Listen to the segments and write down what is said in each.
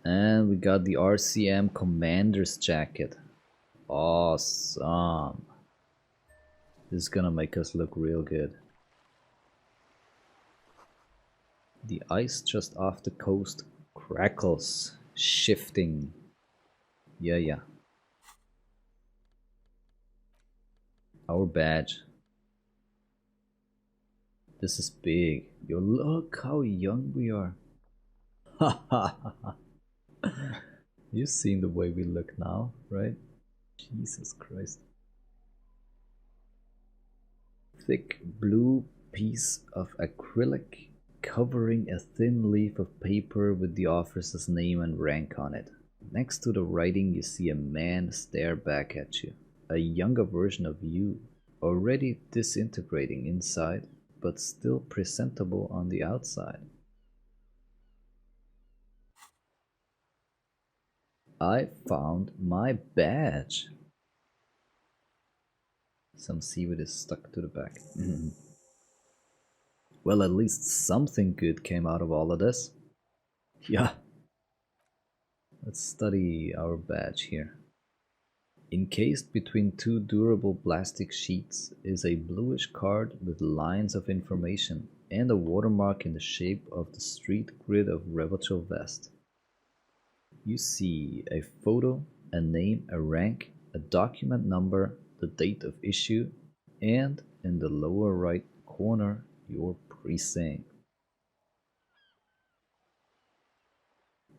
And we got the RCM Commander's Jacket. Awesome. This is gonna make us look real good. The ice just off the coast crackles, shifting. Yeah. Our badge. This is big. Yo, look how young we are. Ha ha ha. You've seen the way we look now, right? Jesus Christ. Thick blue piece of acrylic covering a thin leaf of paper with the officer's name and rank on it. Next to the writing, you see a man stare back at you. A younger version of you, already disintegrating inside, but still presentable on the outside. I found my badge. Some seaweed is stuck to the back. Well, at least something good came out of all of this. Yeah. Let's study our badge here. Encased between two durable plastic sheets is a bluish card with lines of information and a watermark in the shape of the street grid of Revachel Vest. You see a photo, a name, a rank, a document number, the date of issue, and in the lower right corner, your precinct.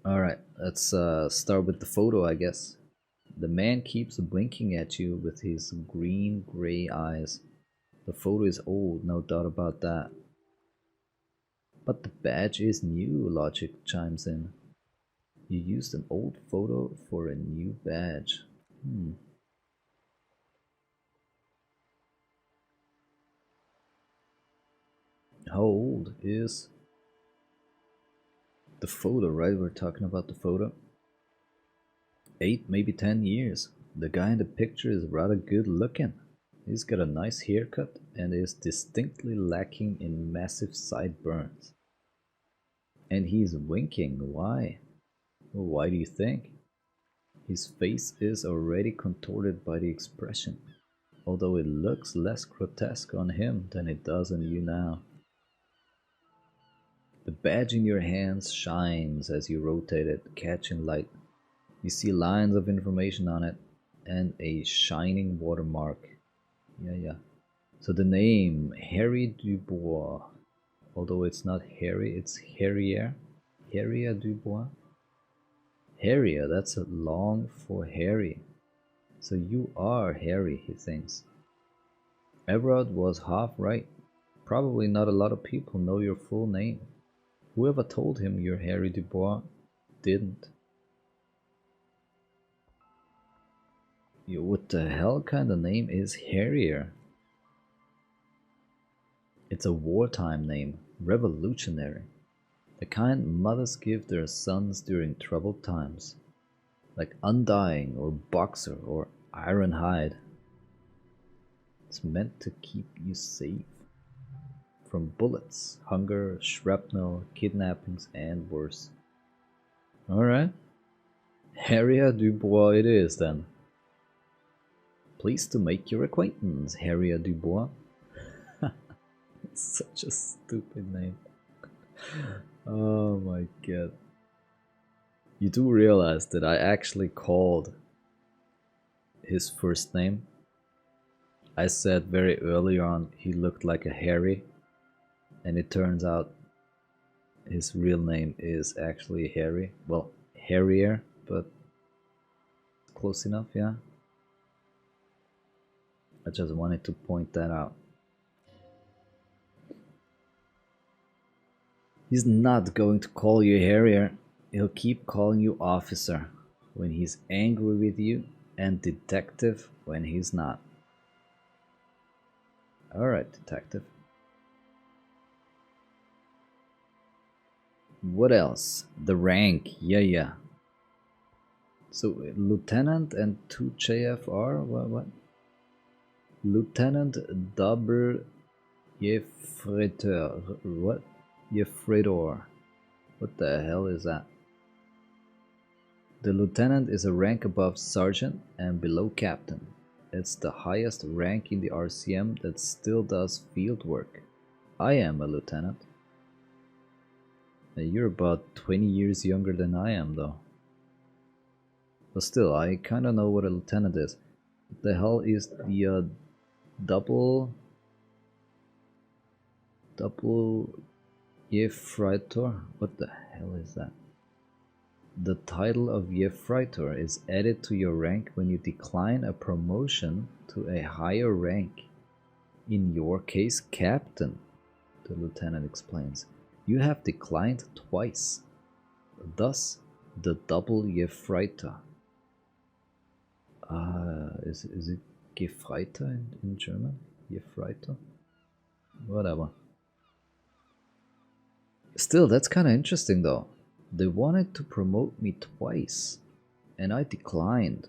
Alright, let's start with the photo, I guess. The man keeps blinking at you with his green-gray eyes. The photo is old, no doubt about that. But the badge is new, logic chimes in. You used an old photo for a new badge. How old is the photo, right? We're talking about the photo. 8, maybe 10 years. The guy in the picture is rather good looking. He's got a nice haircut and is distinctly lacking in massive sideburns. And he's winking. Why? Well, why do you think? His face is already contorted by the expression, although it looks less grotesque on him than it does on you now. The badge in your hands shines as you rotate it, catching light. You see lines of information on it and a shining watermark. Yeah. So the name, Harry Dubois. Although it's not Harry, it's Harrier. Harrier Dubois. Harrier, that's a long for Harry. So you are Harry, he thinks. Everard was half right. Probably not a lot of people know your full name. Whoever told him you're Harry Dubois didn't. What the hell kind of name is Harrier? It's a wartime name, revolutionary. The kind mothers give their sons during troubled times, like Undying or Boxer or Ironhide. It's meant to keep you safe from bullets, hunger, shrapnel, kidnappings, and worse. Alright. Harrier Dubois it is then. Pleased to make your acquaintance, Harrier Dubois. It's such a stupid name. Oh my god. You do realize that I actually called his first name. I said very early on he looked like a Harry, and it turns out his real name is actually Harry. Well, Harrier, but close enough, yeah. I just wanted to point that out. He's not going to call you Harrier. He'll keep calling you officer when he's angry with you and detective when he's not. Alright, detective. What else? The rank, yeah. So, lieutenant and 2 JFR? What? Lieutenant double Yefretor. What? Yefredor. What the hell is that? The lieutenant is a rank above sergeant and below captain. It's the highest rank in the RCM that still does field work. I am a lieutenant. You're about 20 years younger than I am, though. But still, I kinda know what a lieutenant is. What the hell is the double Gefreitor? What the hell is that? The title of Gefreitor is added to your rank when you decline a promotion to a higher rank. In your case, captain, the lieutenant explains. You have declined twice. Thus, the double Gefreitor. Is it Gefreiter in German? Gefreiter? Whatever. Still, that's kind of interesting though. They wanted to promote me twice, and I declined.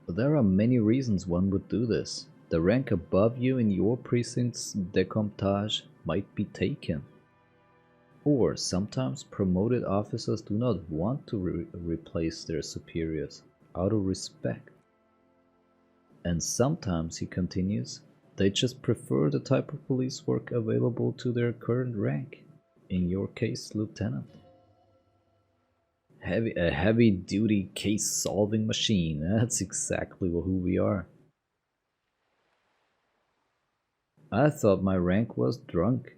But there are many reasons one would do this. The rank above you in your precinct's decomptage might be taken. Or sometimes promoted officers do not want to replace their superiors out of respect. And sometimes, he continues, they just prefer the type of police work available to their current rank. In your case, lieutenant. A heavy-duty case-solving machine. That's exactly who we are. I thought my rank was drunk.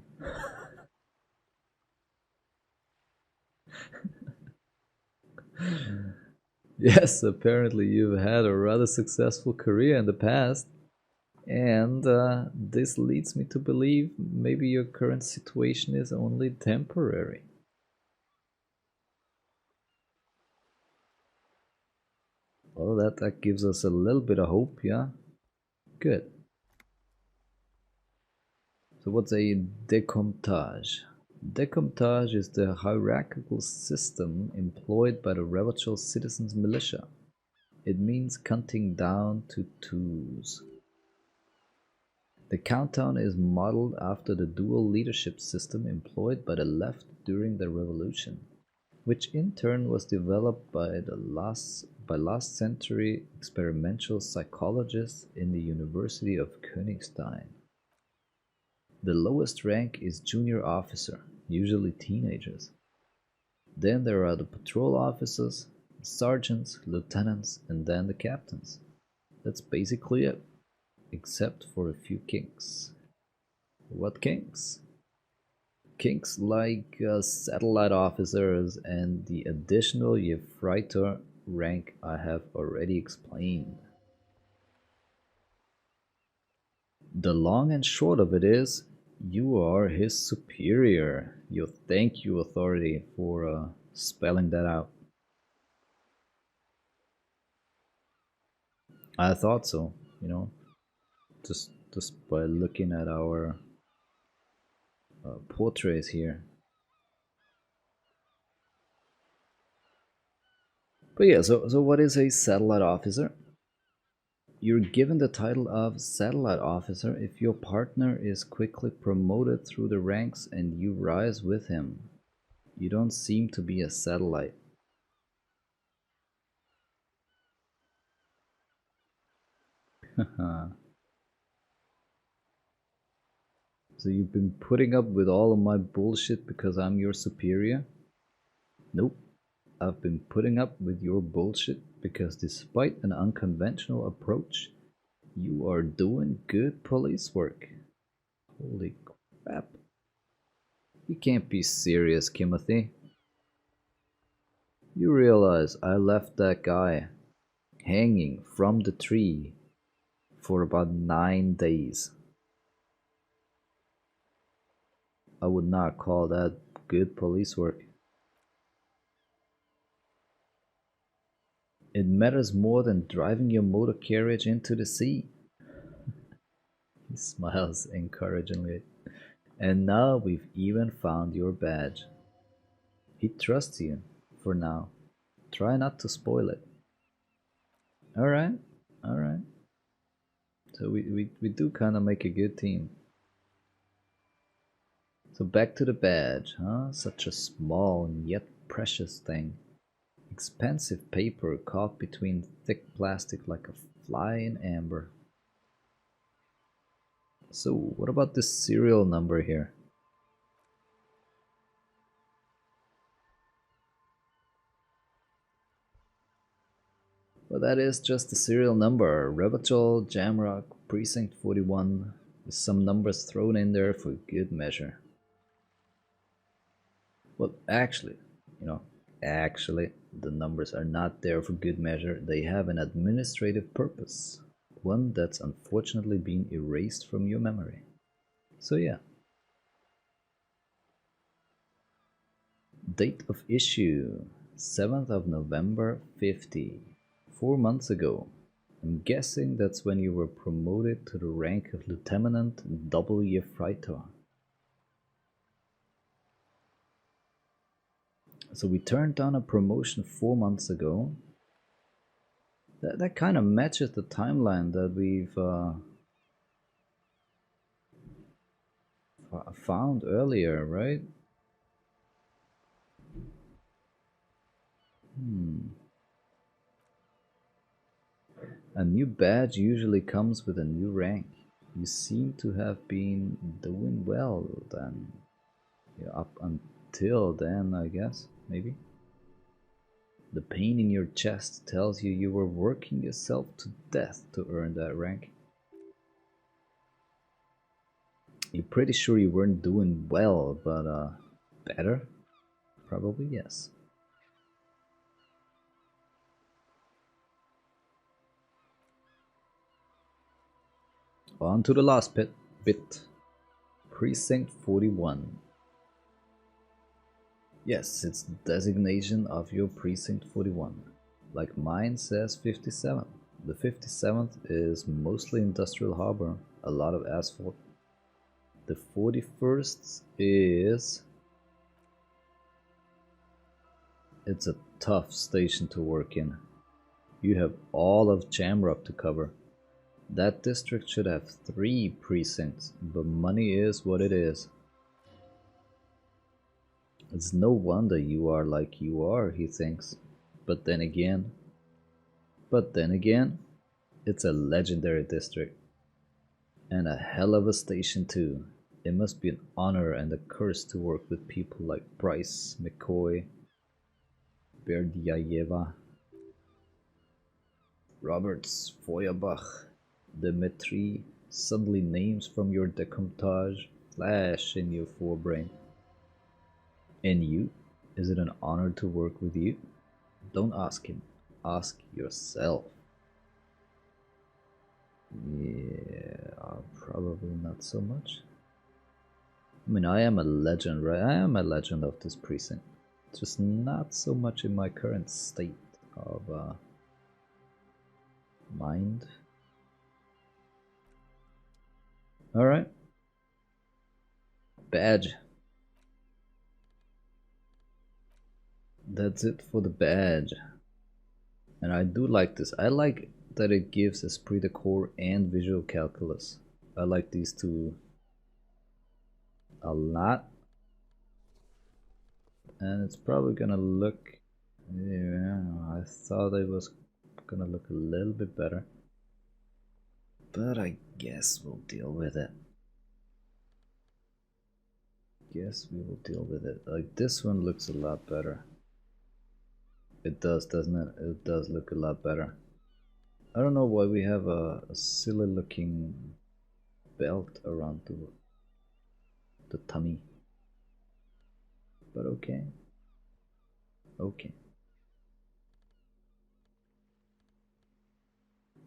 Yes, apparently you've had a rather successful career in the past. And this leads me to believe maybe your current situation is only temporary. Well, that gives us a little bit of hope, yeah? Good. So what's a decomptage? Decomptage is the hierarchical system employed by the Revachol Citizens Militia. It means counting down to twos. The countdown is modeled after the dual leadership system employed by the left during the revolution, which in turn was developed by last century experimental psychologists in the University of Königstein. The lowest rank is junior officer, usually teenagers. Then there are the patrol officers, sergeants, lieutenants, and then the captains. That's basically it, except for a few kinks. What kinks? Kinks like satellite officers and the additional Gefreiter rank I have already explained. The long and short of it is, you are his superior. Thank you, authority, for spelling that out. I thought so, just by looking at our portraits here. But yeah, so what is a satellite officer? You're given the title of satellite officer if your partner is quickly promoted through the ranks and you rise with him. You don't seem to be a satellite. So you've been putting up with all of my bullshit because I'm your superior? Nope. I've been putting up with your bullshit because despite an unconventional approach, you are doing good police work. Holy crap. You can't be serious, Timothy. You realize I left that guy hanging from the tree for about 9 days. I would not call that good police work. It matters more than driving your motor carriage into the sea. He smiles encouragingly. And now we've even found your badge. He trusts you, for now. Try not to spoil it. Alright, alright. So we do kind of make a good team. So back to the badge, huh? Such a small and yet precious thing. Expensive paper caught between thick plastic like a fly in amber. So, what about this serial number here? Well, that is just the serial number. Revachol, Jamrock, Precinct 41, with some numbers thrown in there for good measure. Well, actually, the numbers are not there for good measure. They have an administrative purpose, one that's unfortunately been erased from your memory. So, yeah. Date of issue 7th of November 50. 4 months ago. I'm guessing that's when you were promoted to the rank of Lieutenant W. Freitag. So we turned down a promotion 4 months ago. That kind of matches the timeline that we've found earlier, right? A new badge usually comes with a new rank. You seem to have been doing well then. Yeah, up until then, I guess, maybe. The pain in your chest tells you were working yourself to death to earn that rank. You're pretty sure you weren't doing well, but better? Probably yes. On to the last bit. Precinct 41. Yes, it's the designation of your Precinct 41. Like mine says 57. The 57th is mostly industrial harbor, a lot of asphalt. The 41st is... It's a tough station to work in. You have all of Jamrock to cover. That district should have 3 precincts, but money is what it is. It's no wonder you are like you are, he thinks. But then again, it's a legendary district. And a hell of a station too. It must be an honor and a curse to work with people like Bryce, McCoy, Berdiayeva, Roberts, Feuerbach, Dmitri, suddenly names from your decomptage flash in your forebrain. And you? Is it an honor to work with you? Don't ask him. Ask yourself. Yeah, probably not so much. I mean, I am a legend, right? I am a legend of this precinct. Just not so much in my current state of mind. Alright. Badge. That's it for the badge. And I do like this. I like that it gives esprit de corps and visual calculus. I like these two a lot. And it's probably gonna look... Yeah, I thought it was gonna look a little bit better. But I guess we'll deal with it. Guess we will deal with it. Like, this one looks a lot better. It does, doesn't it? It does look a lot better. I don't know why we have a silly looking belt around the tummy. But okay. Okay.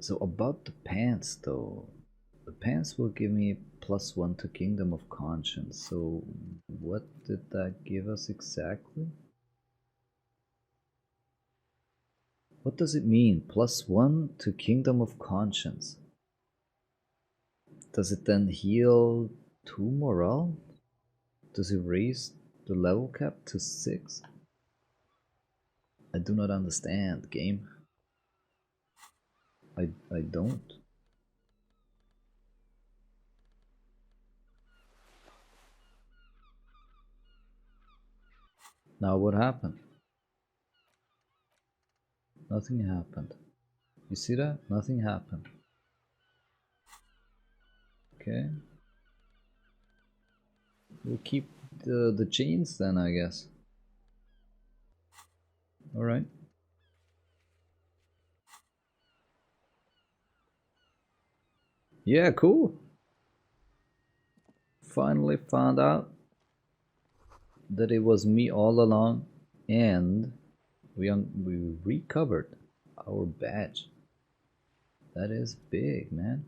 So about the pants though. The pants will give me +1 to Kingdom of Conscience. So what did that give us exactly? What does it mean? +1 to Kingdom of Conscience. Does it then heal 2 morale? Does it raise the level cap to 6? I do not understand, game. I don't. Now what happened? Nothing happened. You see that? Nothing happened. Okay. We'll keep the chains then, I guess. Alright. Yeah, cool. Finally found out that it was me all along, and we recovered our badge. That is big, man.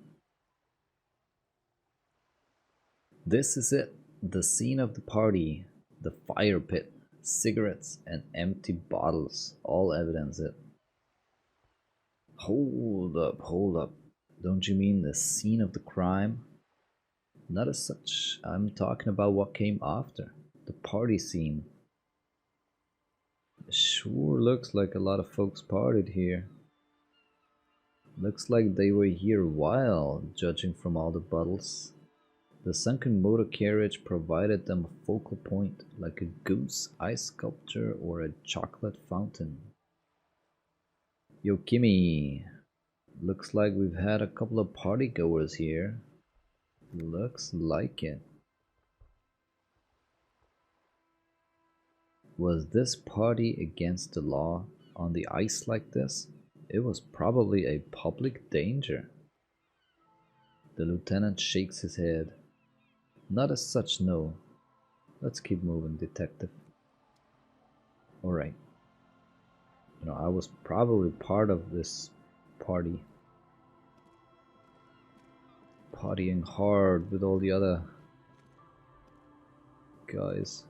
This is it. The scene of the party. The fire pit. Cigarettes and empty bottles. All evidence it. Hold up, hold up. Don't you mean the scene of the crime? Not as such. I'm talking about what came after. The party scene. Sure looks like a lot of folks partied here. Looks like they were here a while, judging from all the bottles. The sunken motor carriage provided them a focal point, like a goose ice sculpture or a chocolate fountain. Yo, Kimmy! Looks like we've had a couple of party goers here. Looks like it. Was this party against the law on the ice like this? It was probably a public danger. The lieutenant shakes his head. Not as such, no. Let's keep moving, detective. Alright. You know, I was probably part of this party. Partying hard with all the other guys,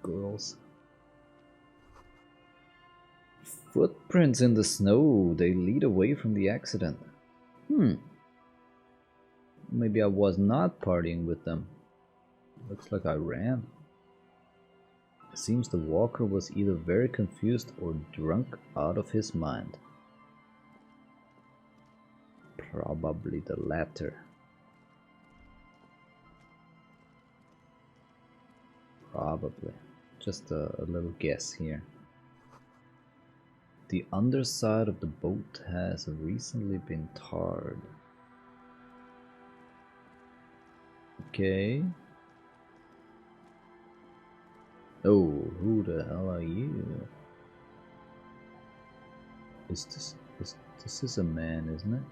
girls. Footprints in the snow. They lead away from the accident. Maybe I was not partying with them. Looks like I ran. It seems the walker was either very confused or drunk out of his mind. Probably the latter. Probably. Just a little guess here. The underside of the boat has recently been tarred. Okay. Oh, who the hell are you? This is a man, isn't it?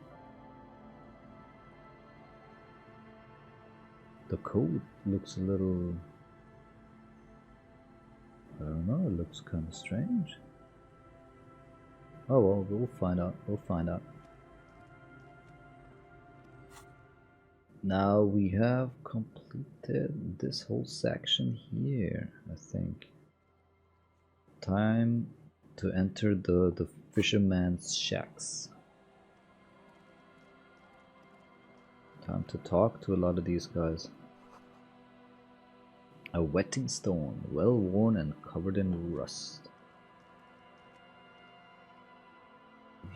The coat looks a little... I don't know, it looks kind of strange. Oh well, we'll find out, we'll find out. Now we have completed this whole section here, I think. Time to enter the fisherman's shacks. Time to talk to a lot of these guys. A wetting stone, well worn and covered in rust.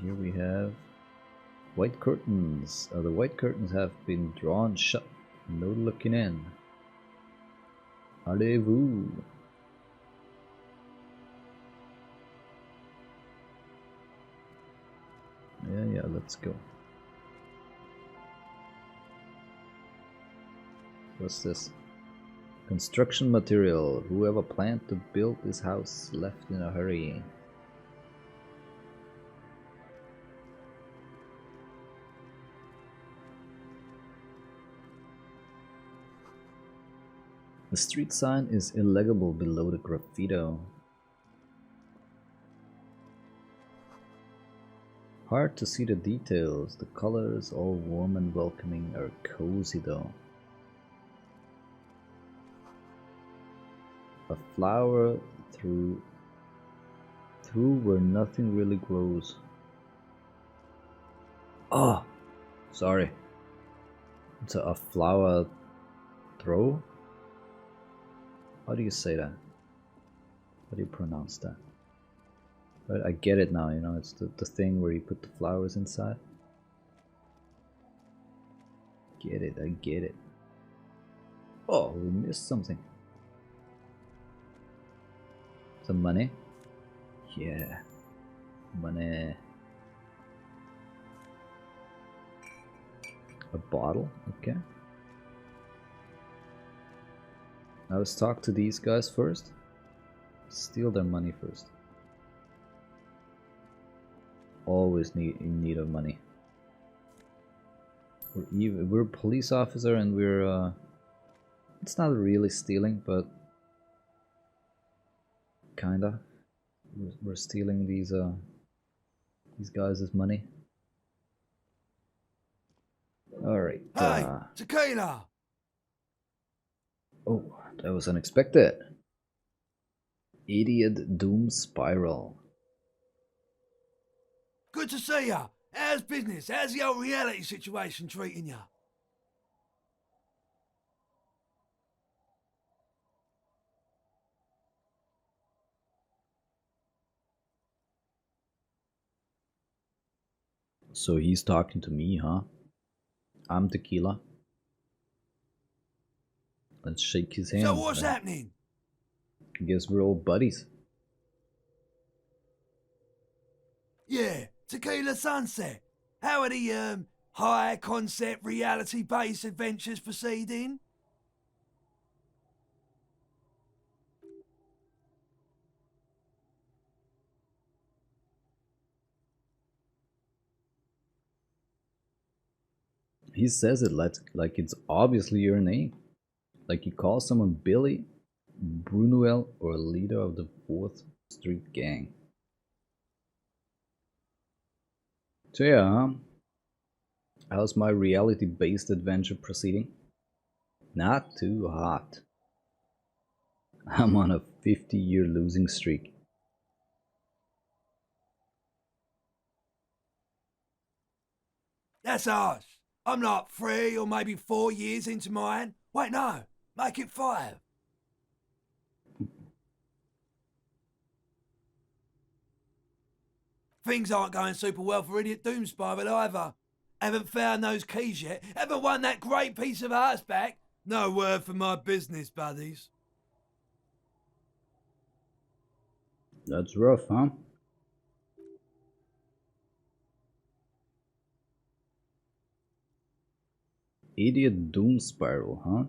Here we have white curtains. The white curtains have been drawn shut. No looking in. Allez-vous. Yeah, let's go. What's this? Construction material. Whoever planned to build this house left in a hurry. The street sign is illegible below the graffito. Hard to see the details. The colors, all warm and welcoming, are cozy though. A flower through where nothing really grows. Oh, sorry. It's a flower throw? How do you say that? How do you pronounce that? But I get it now, you know, it's the thing where you put the flowers inside. Get it, I get it. Oh, we missed something. Some money? Yeah. Money. A bottle, okay. Now let's talk to these guys first. Steal their money first. Always in need of money. We're a police officer and we're it's not really stealing, but kinda. We're stealing these guys' money. Alright. Hey, tequila! Oh, that was unexpected. Idiot Doom Spiral. Good to see ya. How's business? How's the old reality situation treating ya? So he's talking to me, huh? I'm Tequila. Let's shake his hand. So what's happening? I guess we're all buddies. Yeah, Tequila Sunset. How are the high concept reality based adventures proceeding? He says it like it's obviously your name. Like you call someone Billy, Brunuel, or leader of the 4th Street Gang. So yeah, how's my reality-based adventure proceeding? Not too hot. I'm on a 50-year losing streak. That's harsh. I'm like 3 or maybe 4 years into mine. Wait, no, make it 5. Things aren't going super well for Idiot Doom Spiral either. Haven't found those keys yet. Haven't won that great piece of arts back. No word for my business buddies. That's rough, huh? Idiot Doom Spiral, huh?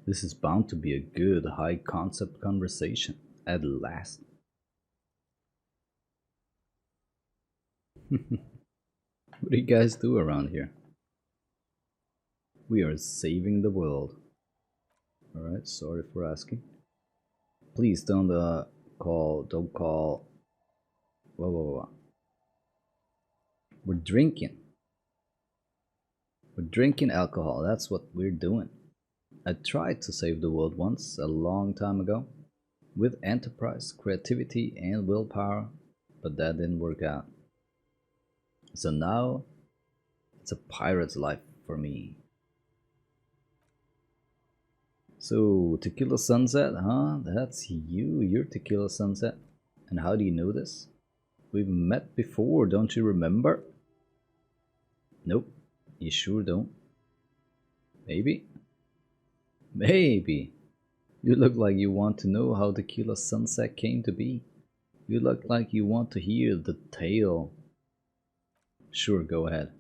This is bound to be a good high concept conversation at last. What do you guys do around here? We are saving the world. Alright, sorry for asking. Please don't don't call. Whoa. We're drinking. We're drinking alcohol, that's what we're doing. I tried to save the world once, a long time ago, with enterprise, creativity, and willpower, but that didn't work out. So now, it's a pirate's life for me. So, Tequila Sunset, huh? That's you, you're Tequila Sunset. And how do you know this? We've met before, don't you remember? Nope, you sure don't. Maybe? Maybe. You look like you want to know how Tequila Sunset came to be. You look like you want to hear the tale. Sure, go ahead.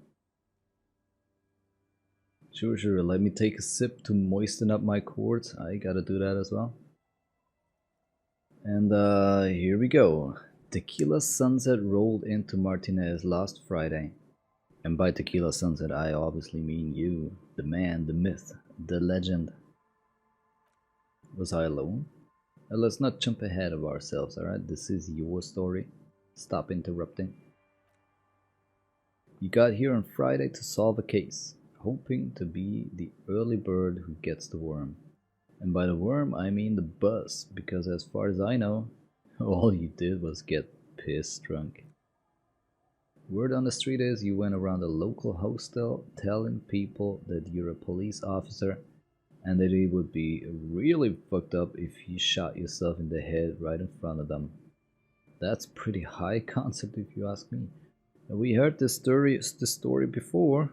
Sure, let me take a sip to moisten up my chords. I gotta do that as well. And here we go. Tequila Sunset rolled into Martinez last Friday. And by Tequila Sunset, I obviously mean you, the man, the myth, the legend. Was I alone? Let's not jump ahead of ourselves, alright? This is your story. Stop interrupting. You got here on Friday to solve a case, hoping to be the early bird who gets the worm. And by the worm, I mean the buzz, because as far as I know, all you did was get piss drunk. Word on the street is you went around a local hostel telling people that you're a police officer and that it would be really fucked up if you shot yourself in the head right in front of them. That's pretty high concept if you ask me. We heard this story before.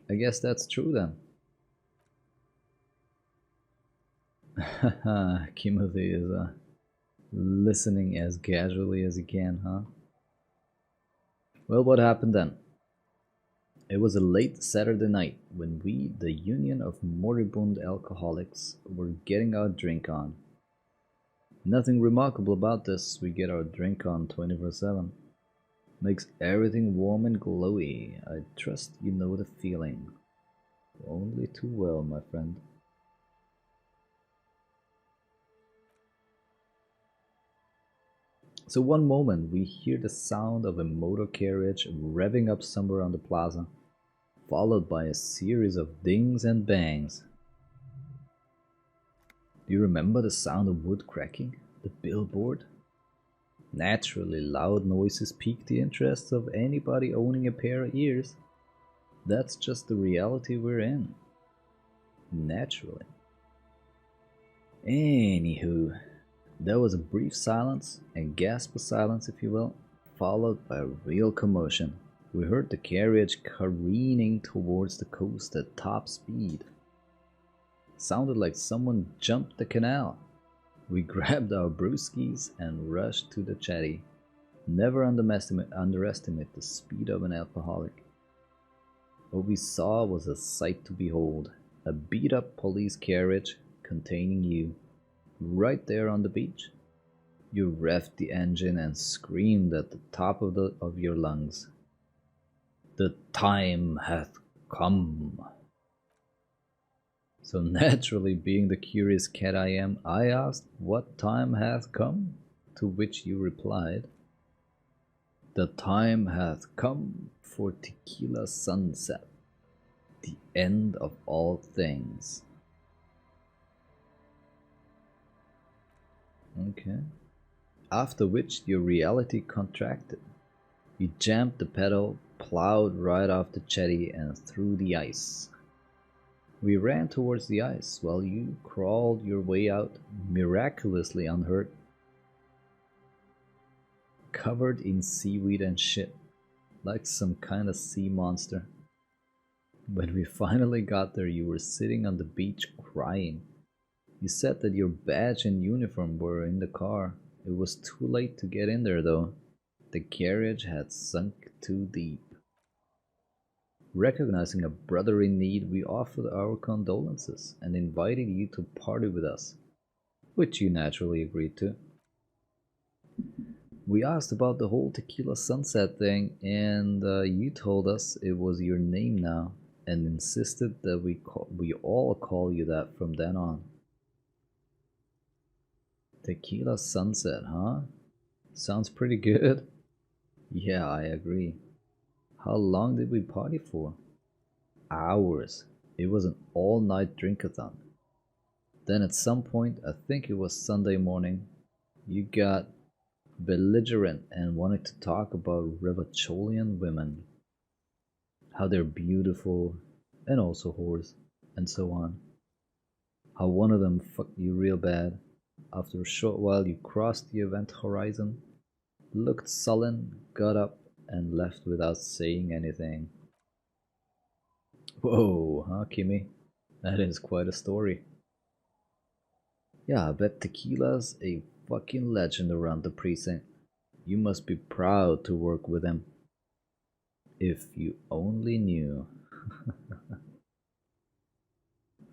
I guess that's true then. Kimothy is Listening as casually as you can, huh? Well, what happened then? It was a late Saturday night when we, the Union of Moribund Alcoholics, were getting our drink on. Nothing remarkable about this, we get our drink on 24/7. Makes everything warm and glowy. I trust you know the feeling. Only too well, my friend. So one moment we hear the sound of a motor carriage revving up somewhere on the plaza, followed by a series of dings and bangs. Do you remember the sound of wood cracking? The billboard? Naturally, loud noises pique the interest of anybody owning a pair of ears. That's just the reality we're in. Naturally. Anywho, there was a brief silence, a gasp of silence, if you will, followed by a real commotion. We heard the carriage careening towards the coast at top speed. Sounded like someone jumped the canal. We grabbed our brewskis and rushed to the jetty. Never underestimate the speed of an alcoholic. What we saw was a sight to behold. A beat-up police carriage containing you, right there on the beach. You revved the engine and screamed at the top of your lungs. The time hath come. So naturally, being the curious cat I am, I asked what time hath come, to which you replied, the time hath come for tequila sunset, the end of all things. Okay. After which your reality contracted. You jammed the pedal, plowed right off the jetty and through the ice. We ran towards the ice while you crawled your way out, miraculously unhurt, covered in seaweed and shit, like some kind of sea monster. When we finally got there, you were sitting on the beach crying. You said that your badge and uniform were in the car. It was too late to get in there, though. The carriage had sunk too deep. Recognizing a brother in need, we offered our condolences and invited you to party with us, which you naturally agreed to. We asked about the whole tequila sunset thing, and you told us it was your name now, and insisted that we all call you that from then on. Tequila sunset, huh? Sounds pretty good. Yeah, I agree. How long did we party for? Hours. It was an all-night drinkathon. Then at some point, I think it was Sunday morning, you got belligerent and wanted to talk about Revacholian women. How they're beautiful and also whores, and so on. How one of them fucked you real bad. After a short while you crossed the event horizon, looked sullen, got up, and left without saying anything. Whoa, huh, Kimmy? That is quite a story. Yeah, I bet Tequila's a fucking legend around the precinct. You must be proud to work with him. If you only knew.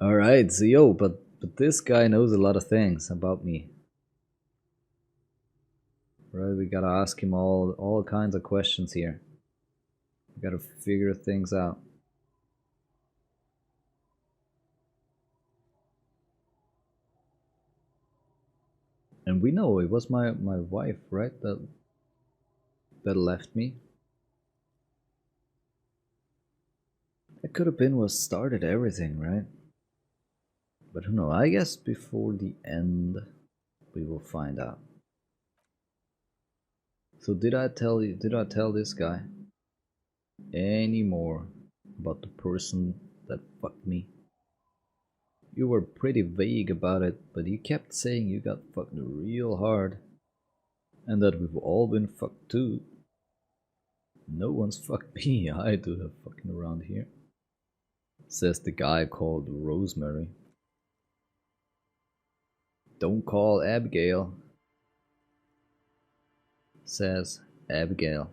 Alright, so yo, but this guy knows a lot of things about me. Right, we gotta ask him all kinds of questions here. We gotta figure things out. And we know it was my wife, right, that left me. That could have been what started everything, right? But who knows? I guess before the end, we will find out. So did I tell this guy any more about the person that fucked me? You were pretty vague about it, but you kept saying you got fucked real hard. And that we've all been fucked too. No one's fucked me, I do the fucking around here. Says the guy called Rosemary. Don't call Abigail. says Abigail.